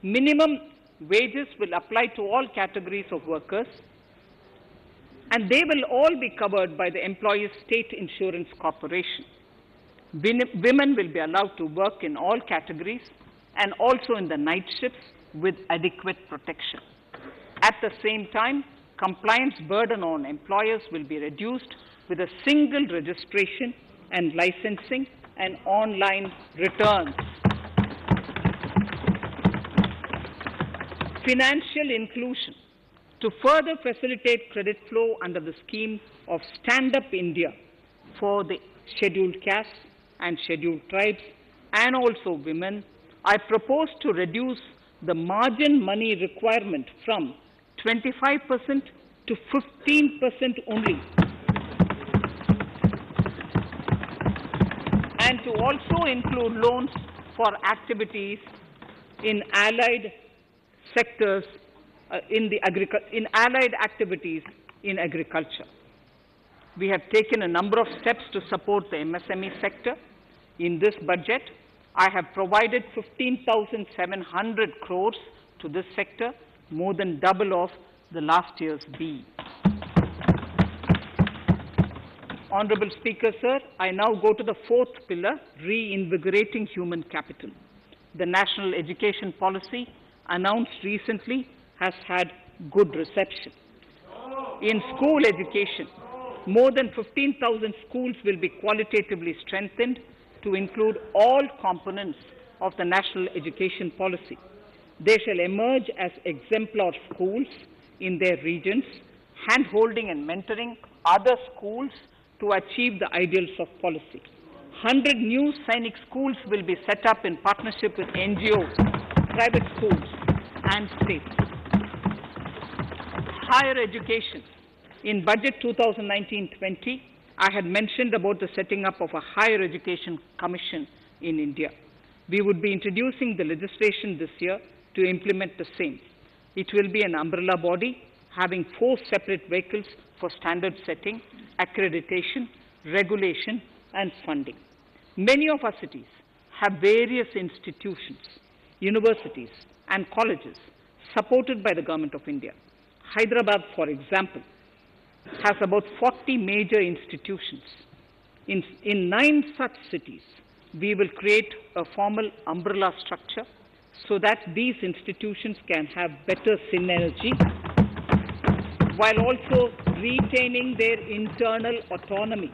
Minimum wages will apply to all categories of workers, and they will all be covered by the Employees State Insurance Corporation. Women will be allowed to work in all categories and also in the night shifts with adequate protection. At the same time, compliance burden on employers will be reduced with a single registration and licensing and online returns. Financial inclusion. To further facilitate credit flow under the scheme of Stand Up India for the scheduled castes and scheduled tribes and also women, I propose to reduce the margin money requirement from 25% to 15% only, and to also include loans for activities in allied sectors in allied activities in agriculture. We have taken a number of steps to support the MSME sector. In this budget, I have provided 15,700 crores to this sector, more than double of the last year's B. Honorable Speaker, sir, I now go to the fourth pillar, reinvigorating human capital. The national education policy announced recently has had good reception. In school education, more than 15,000 schools will be qualitatively strengthened to include all components of the national education policy. They shall emerge as exemplar schools in their regions, hand-holding and mentoring other schools to achieve the ideals of policy. 100 new Sainik schools will be set up in partnership with NGOs, private schools, and states. Higher education. In Budget 2019-20, I had mentioned about the setting up of a higher education commission in India. We would be introducing the legislation this year to implement the same. It will be an umbrella body having 4 separate vehicles for standard setting, accreditation, regulation, and funding. Many of our cities have various institutions, universities, and colleges supported by the Government of India. Hyderabad, for example, has about 40 major institutions. In 9 such cities, we will create a formal umbrella structure so that these institutions can have better synergy while also retaining their internal autonomy.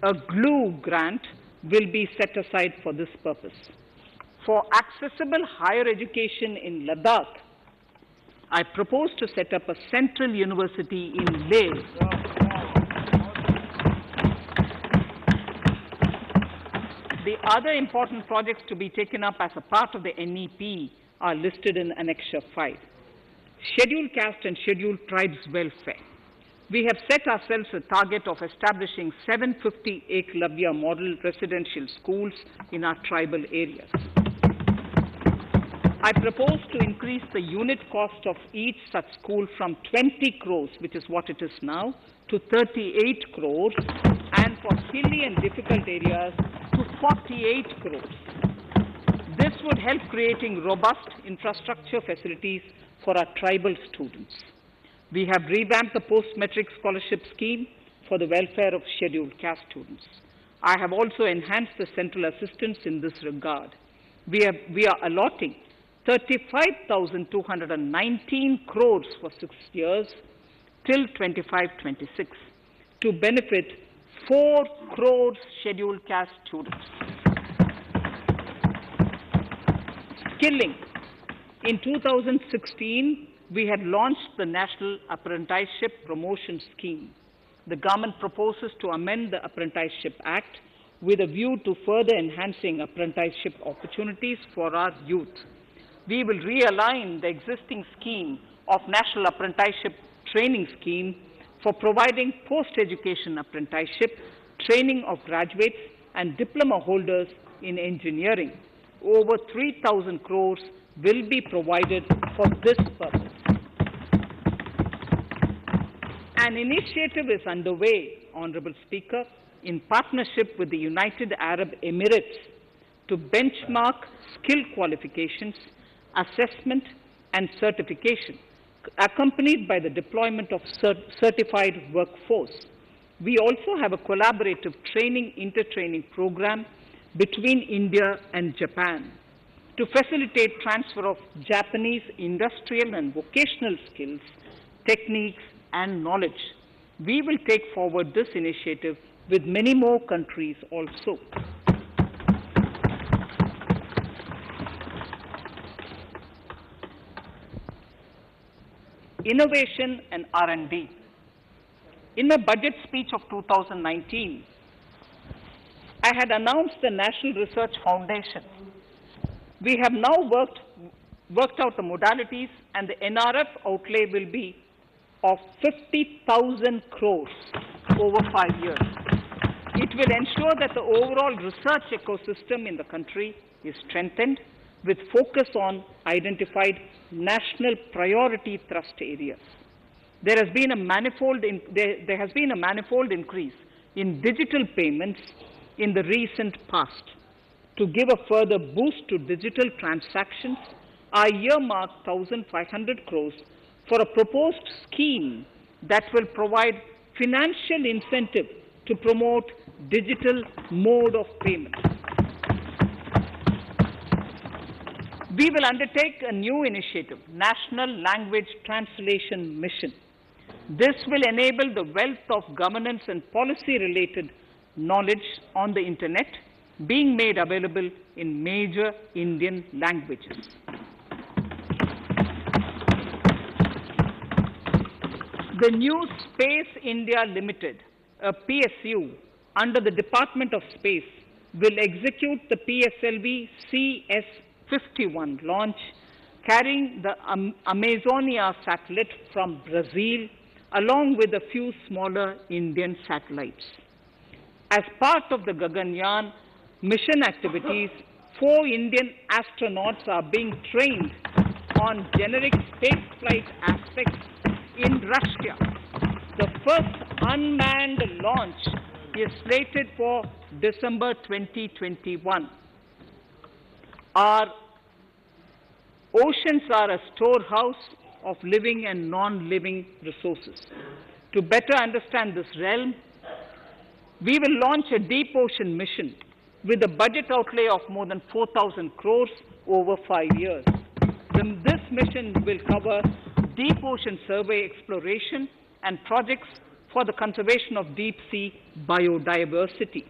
A glue grant will be set aside for this purpose. For accessible higher education in Ladakh, I propose to set up a central university in Leh. The other important projects to be taken up as a part of the NEP are listed in Annexure 5. Scheduled caste and scheduled tribes welfare. We have set ourselves a target of establishing 750 Eklavya model residential schools in our tribal areas. I propose to increase the unit cost of each such school from 20 crores, which is what it is now, to 38 crores, and for hilly and difficult areas to 48 crores. This would help creating robust infrastructure facilities for our tribal students. We have revamped the post-metric scholarship scheme for the welfare of scheduled caste students. I have also enhanced the central assistance in this regard. We are allotting 35,219 crores for 6 years till 25-26 to benefit 4 crores scheduled caste students. Skilling. In 2016, we had launched the National Apprenticeship Promotion Scheme. The government proposes to amend the Apprenticeship Act with a view to further enhancing apprenticeship opportunities for our youth. We will realign the existing scheme of National Apprenticeship Training Scheme for providing post-education apprenticeship, training of graduates and diploma holders in engineering. Over 3,000 crores will be provided for this purpose. An initiative is underway, Honorable Speaker, in partnership with the United Arab Emirates to benchmark skill qualifications assessment, and certification, accompanied by the deployment of certified workforce. We also have a collaborative training, intertraining program between India and Japan to facilitate transfer of Japanese industrial and vocational skills, techniques, and knowledge. We will take forward this initiative with many more countries also. Innovation and R&D. In my budget speech of 2019, I had announced the National Research Foundation. We have now worked out the modalities, and the NRF outlay will be of 50,000 crores over 5 years. It will ensure that the overall research ecosystem in the country is strengthened with focus on identified national priority thrust areas. There has been a manifold increase in digital payments in the recent past. To give a further boost to digital transactions, I earmarked 1,500 crores for a proposed scheme that will provide financial incentive to promote digital mode of payment. We will undertake a new initiative, National Language Translation Mission. This will enable the wealth of governance and policy-related knowledge on the Internet being made available in major Indian languages. The new Space India Limited, a PSU, under the Department of Space, will execute the PSLV CS-51 launch, carrying the Amazonia satellite from Brazil, along with a few smaller Indian satellites. As part of the Gaganyaan mission activities, 4 Indian astronauts are being trained on generic spaceflight aspects in Russia. The first unmanned launch is slated for December 2021. Our oceans are a storehouse of living and non-living resources. To better understand this realm, we will launch a deep ocean mission with a budget outlay of more than 4,000 crores over 5 years. This mission will cover deep ocean survey exploration and projects for the conservation of deep sea biodiversity.